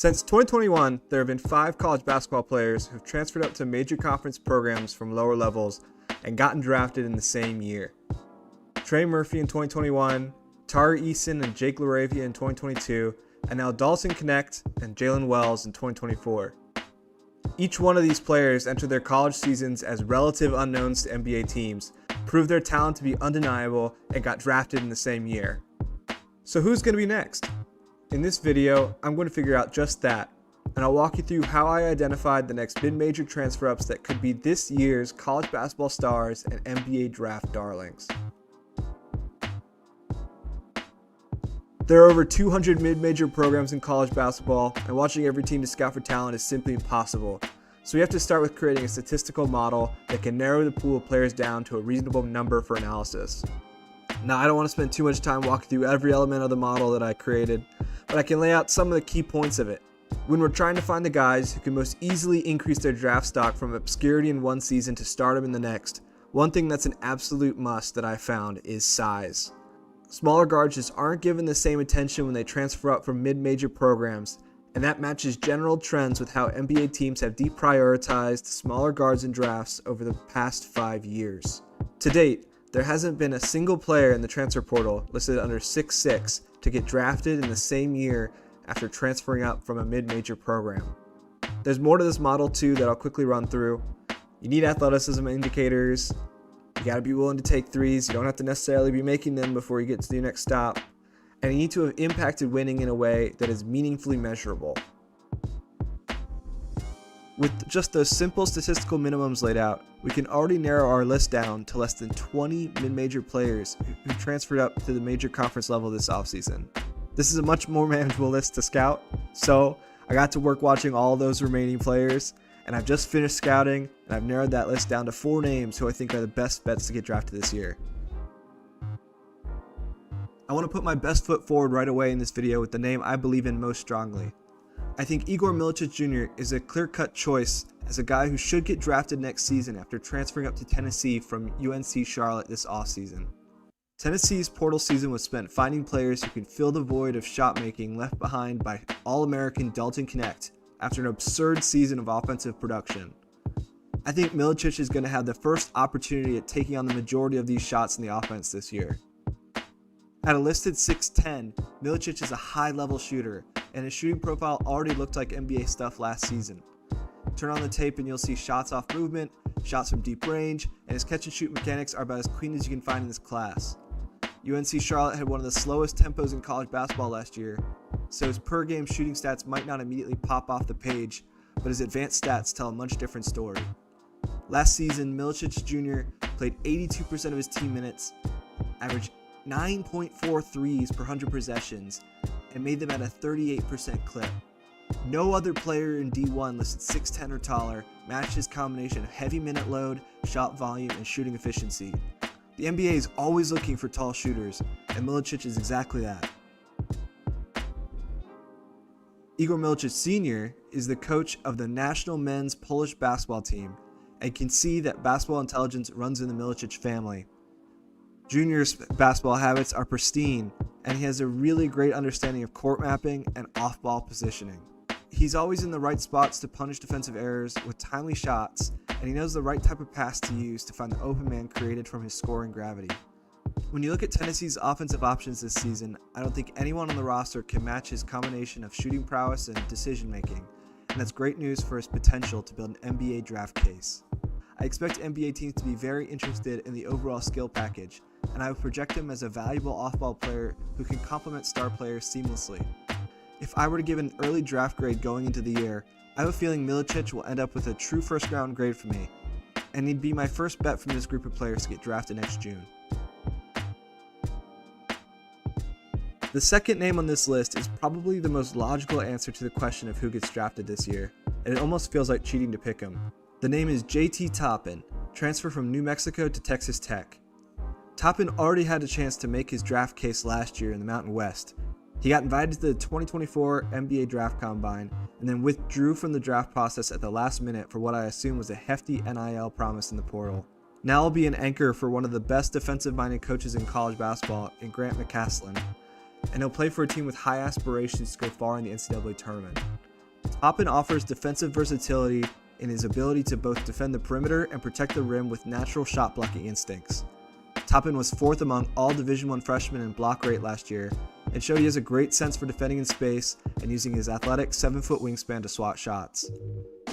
Since 2021, there have been 5 college basketball players who've transferred up to major conference programs from lower levels and gotten drafted in the same year. Trey Murphy in 2021, Tari Eason and Jake LaRavia in 2022, and now Dawson Connect and Jalen Wells in 2024. Each one of these players entered their college seasons as relative unknowns to NBA teams, proved their talent to be undeniable, and got drafted in the same year. So who's going to be next? In this video, I'm going to figure out just that, and I'll walk you through how I identified the next mid-major transfer ups that could be this year's college basketball stars and NBA draft darlings. There are over 200 mid-major programs in college basketball, and watching every team to scout for talent is simply impossible. So we have to start with creating a statistical model that can narrow the pool of players down to a reasonable number for analysis. Now, I don't want to spend too much time walking through every element of the model that I created, but I can lay out some of the key points of it. When we're trying to find the guys who can most easily increase their draft stock from obscurity in one season to stardom in the next, one thing that's an absolute must that I found is size. Smaller guards just aren't given the same attention when they transfer up from mid-major programs, and that matches general trends with how NBA teams have deprioritized smaller guards in drafts over the past 5 years. To date, there hasn't been a single player in the transfer portal listed under 6'6" to get drafted in the same year after transferring up from a mid-major program. There's more to this model too that I'll quickly run through. You need athleticism indicators. You gotta be willing to take threes. You don't have to necessarily be making them before you get to your next stop. And you need to have impacted winning in a way that is meaningfully measurable. With just those simple statistical minimums laid out, we can already narrow our list down to less than 20 mid-major players who transferred up to the major conference level this offseason. This is a much more manageable list to scout, so I got to work watching all those remaining players, and I've just finished scouting, and I've narrowed that list down to 4 names who I think are the best bets to get drafted this year. I want to put my best foot forward right away in this video with the name I believe in most strongly. I think Igor Milicic Jr. is a clear-cut choice as a guy who should get drafted next season after transferring up to Tennessee from UNC Charlotte this offseason. Tennessee's portal season was spent finding players who can fill the void of shot-making left behind by All-American Dalton Connect after an absurd season of offensive production. I think Milicic is going to have the first opportunity at taking on the majority of these shots in the offense this year. At a listed 6'10", Milicic is a high-level shooter, and his shooting profile already looked like NBA stuff last season. Turn on the tape and you'll see shots off movement, shots from deep range, and his catch-and-shoot mechanics are about as clean as you can find in this class. UNC Charlotte had one of the slowest tempos in college basketball last year, so his per-game shooting stats might not immediately pop off the page, but his advanced stats tell a much different story. Last season, Milicic Jr. played 82% of his team minutes, averaged 9.4 threes per 100 possessions, and made them at a 38% clip. No other player in D1 listed 6'10" or taller matched his combination of heavy minute load, shot volume, and shooting efficiency. The NBA is always looking for tall shooters, and Milicic is exactly that. Igor Milicic Sr. is the coach of the national men's Polish basketball team, and can see that basketball intelligence runs in the Milicic family. Junior's basketball habits are pristine, and he has a really great understanding of court mapping and off-ball positioning. He's always in the right spots to punish defensive errors with timely shots, and he knows the right type of pass to use to find the open man created from his scoring gravity. When you look at Tennessee's offensive options this season, I don't think anyone on the roster can match his combination of shooting prowess and decision-making, and that's great news for his potential to build an NBA draft case. I expect NBA teams to be very interested in the overall skill package, and I would project him as a valuable off-ball player who can complement star players seamlessly. If I were to give an early draft grade going into the year, I have a feeling Milicic will end up with a true first-round grade for me, and he'd be my first bet from this group of players to get drafted next June. The second name on this list is probably the most logical answer to the question of who gets drafted this year, and it almost feels like cheating to pick him. The name is JT Toppin, transfer from New Mexico to Texas Tech. Toppin already had a chance to make his draft case last year in the Mountain West. He got invited to the 2024 NBA Draft Combine and then withdrew from the draft process at the last minute for what I assume was a hefty NIL promise in the portal. Now he'll be an anchor for one of the best defensive-minded coaches in college basketball in Grant McCasland, and he'll play for a team with high aspirations to go far in the NCAA tournament. Toppin offers defensive versatility in his ability to both defend the perimeter and protect the rim with natural shot blocking instincts. Toppin was 4th among all Division I freshmen in block rate last year, and showed he has a great sense for defending in space and using his athletic 7-foot wingspan to swat shots.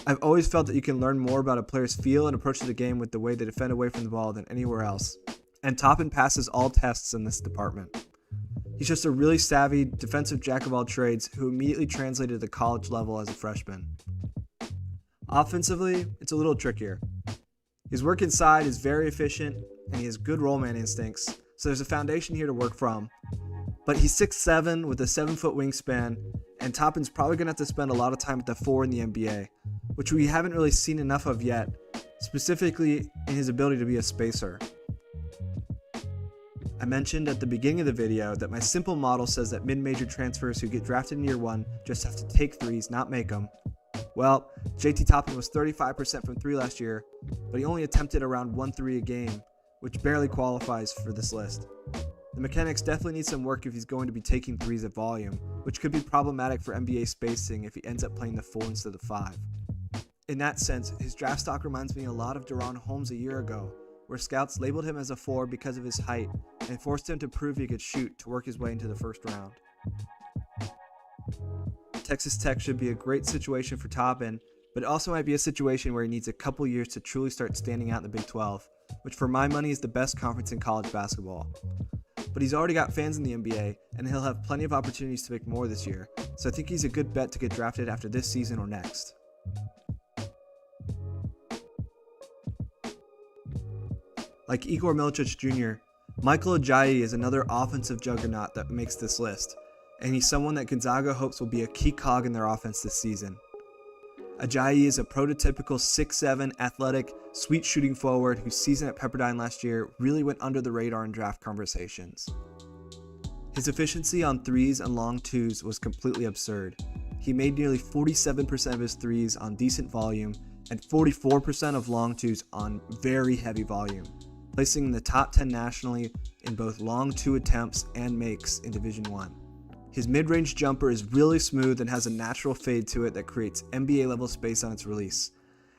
I've always felt that you can learn more about a player's feel and approach to the game with the way they defend away from the ball than anywhere else, and Toppin passes all tests in this department. He's just a really savvy, defensive jack-of-all-trades who immediately translated to the college level as a freshman. Offensively, it's a little trickier. His work inside is very efficient, and he has good rollman instincts, so there's a foundation here to work from. But he's 6'7" with a 7-foot wingspan, and Toppin's probably going to have to spend a lot of time at the 4 in the NBA, which we haven't really seen enough of yet, specifically in his ability to be a spacer. I mentioned at the beginning of the video that my simple model says that mid-major transfers who get drafted in year 1 just have to take threes, not make them. Well, JT Toppin was 35% from 3 last year, but he only attempted around 1 3 a game, which barely qualifies for this list. The mechanics definitely need some work if he's going to be taking threes at volume, which could be problematic for NBA spacing if he ends up playing the 4 instead of 5. In that sense, his draft stock reminds me a lot of Deron Holmes a year ago, where scouts labeled him as a 4 because of his height and forced him to prove he could shoot to work his way into the first round. Texas Tech should be a great situation for Toppin, but it also might be a situation where he needs a couple years to truly start standing out in the Big 12, which for my money is the best conference in college basketball. But he's already got fans in the NBA, and he'll have plenty of opportunities to make more this year, so I think he's a good bet to get drafted after this season or next. Like Igor Milicic Jr., Michael Ajayi is another offensive juggernaut that makes this list, and he's someone that Gonzaga hopes will be a key cog in their offense this season. Ajayi is a prototypical 6'7", athletic, sweet shooting forward whose season at Pepperdine last year really went under the radar in draft conversations. His efficiency on threes and long twos was completely absurd. He made nearly 47% of his threes on decent volume and 44% of long twos on very heavy volume, placing in the top 10 nationally in both long two attempts and makes in Division I. His mid-range jumper is really smooth and has a natural fade to it that creates NBA-level space on its release,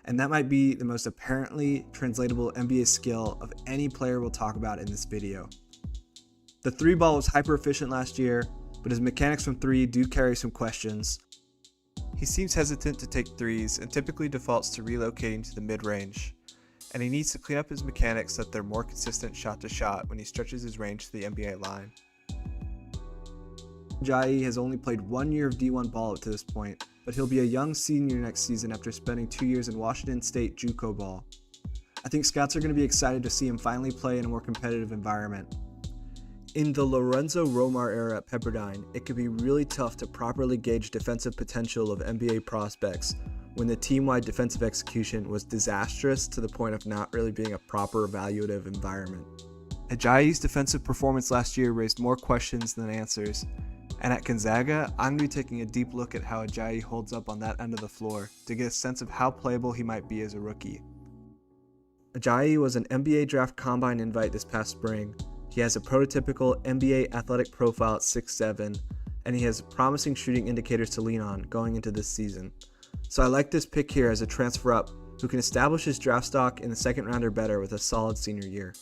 and that might be the most apparently translatable NBA skill of any player we'll talk about in this video. The 3 ball was hyper-efficient last year, but his mechanics from 3 do carry some questions. He seems hesitant to take threes and typically defaults to relocating to the mid-range, and he needs to clean up his mechanics so that they're more consistent shot-to-shot when he stretches his range to the NBA line. Ajayi has only played 1 year of D1 ball up to this point, but he'll be a young senior next season after spending 2 years in Washington State JUCO ball. I think scouts are going to be excited to see him finally play in a more competitive environment. In the Lorenzo Romar era at Pepperdine, it could be really tough to properly gauge defensive potential of NBA prospects when the team-wide defensive execution was disastrous to the point of not really being a proper evaluative environment. Ajayi's defensive performance last year raised more questions than answers, and at Gonzaga, I'm going to be taking a deep look at how Ajayi holds up on that end of the floor to get a sense of how playable he might be as a rookie. Ajayi was an NBA draft combine invite this past spring. He has a prototypical NBA athletic profile at 6'7", and he has promising shooting indicators to lean on going into this season. So I like this pick here as a transfer up who can establish his draft stock in the second round or better with a solid senior year.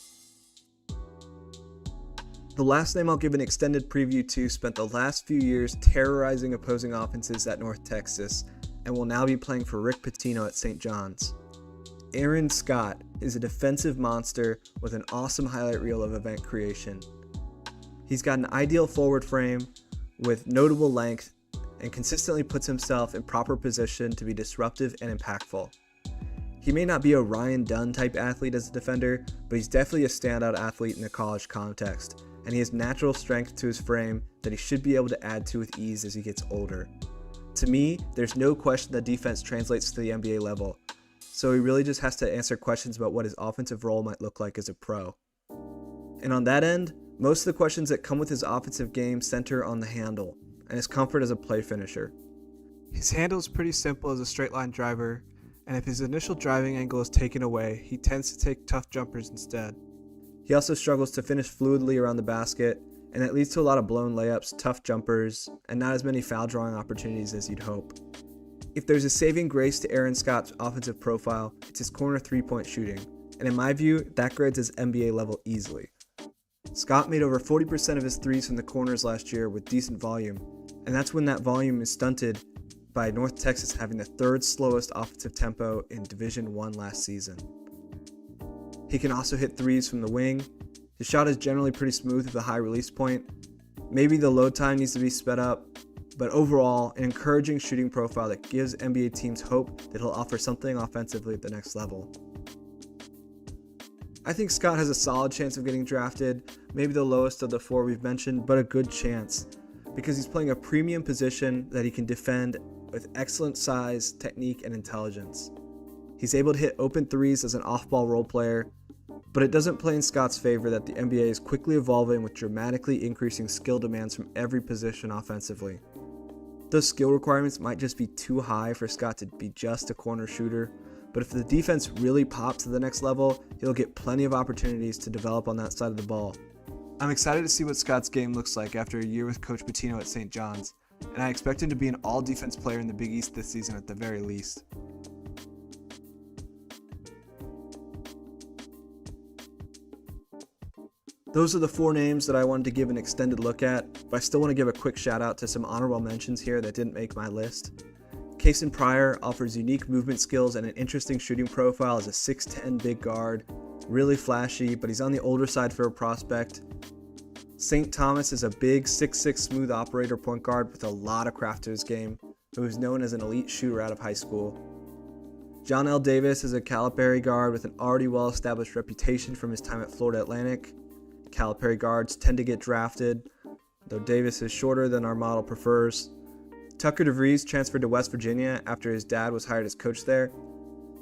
The last name I'll give an extended preview to spent the last few years terrorizing opposing offenses at North Texas and will now be playing for Rick Pitino at St. John's. Aaron Scott is a defensive monster with an awesome highlight reel of event creation. He's got an ideal forward frame with notable length and consistently puts himself in proper position to be disruptive and impactful. He may not be a Ryan Dunn type athlete as a defender, but he's definitely a standout athlete in a college context, and he has natural strength to his frame that he should be able to add to with ease as he gets older. To me, there's no question that defense translates to the NBA level, so he really just has to answer questions about what his offensive role might look like as a pro. And on that end, most of the questions that come with his offensive game center on the handle and his comfort as a play finisher. His handle is pretty simple as a straight line driver, and if his initial driving angle is taken away, he tends to take tough jumpers instead. He also struggles to finish fluidly around the basket, and it leads to a lot of blown layups, tough jumpers, and not as many foul drawing opportunities as you'd hope. If there's a saving grace to Aaron Scott's offensive profile, it's his corner three-point shooting, and in my view, that grades his NBA level easily. Scott made over 40% of his threes from the corners last year with decent volume, and that's when that volume is stunted by North Texas having the third slowest offensive tempo in Division I last season. He can also hit threes from the wing. His shot is generally pretty smooth with a high release point. Maybe the load time needs to be sped up, but overall, an encouraging shooting profile that gives NBA teams hope that he'll offer something offensively at the next level. I think Scott has a solid chance of getting drafted, maybe the lowest of the four we've mentioned, but a good chance, because he's playing a premium position that he can defend with excellent size, technique, and intelligence. He's able to hit open threes as an off-ball role player, but it doesn't play in Scott's favor that the NBA is quickly evolving with dramatically increasing skill demands from every position offensively. Those skill requirements might just be too high for Scott to be just a corner shooter, but if the defense really pops to the next level, he'll get plenty of opportunities to develop on that side of the ball. I'm excited to see what Scott's game looks like after a year with Coach Pitino at St. John's, and I expect him to be an all-defense player in the Big East this season at the very least. Those are the four names that I wanted to give an extended look at, but I still want to give a quick shout out to some honorable mentions here that didn't make my list. Kason Pryor offers unique movement skills and an interesting shooting profile as a 6'10 big guard, really flashy, but he's on the older side for a prospect. St. Thomas is a big 6'6 smooth operator point guard with a lot of craft to his game, who is known as an elite shooter out of high school. John L. Davis is a Calipari guard with an already well-established reputation from his time at Florida Atlantic. Calipari guards tend to get drafted, though Davis is shorter than our model prefers. Tucker DeVries transferred to West Virginia after his dad was hired as coach there.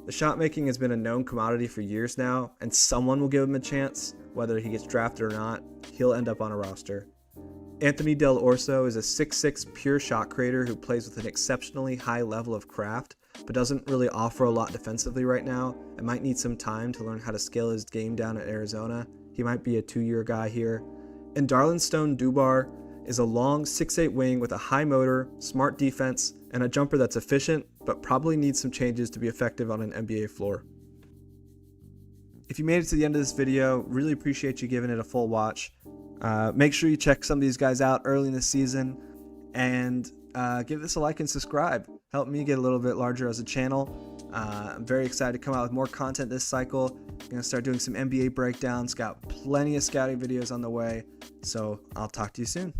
The shot making has been a known commodity for years now, and someone will give him a chance. Whether he gets drafted or not, he'll end up on a roster. Anthony Del Orso is a 6'6 pure shot creator who plays with an exceptionally high level of craft, but doesn't really offer a lot defensively right now and might need some time to learn how to scale his game down at Arizona. He might be a 2-year guy here. And Darlin Stone Dubar is a long 6'8 wing with a high motor, smart defense, and a jumper that's efficient, but probably needs some changes to be effective on an NBA floor. If you made it to the end of this video, really appreciate you giving it a full watch. Make sure you check some of these guys out early in the season, and give this a like and subscribe. Help me get a little bit larger as a channel. I'm very excited to come out with more content this cycle. I'm going to start doing some NBA breakdowns. Got plenty of scouting videos on the way, so I'll talk to you soon.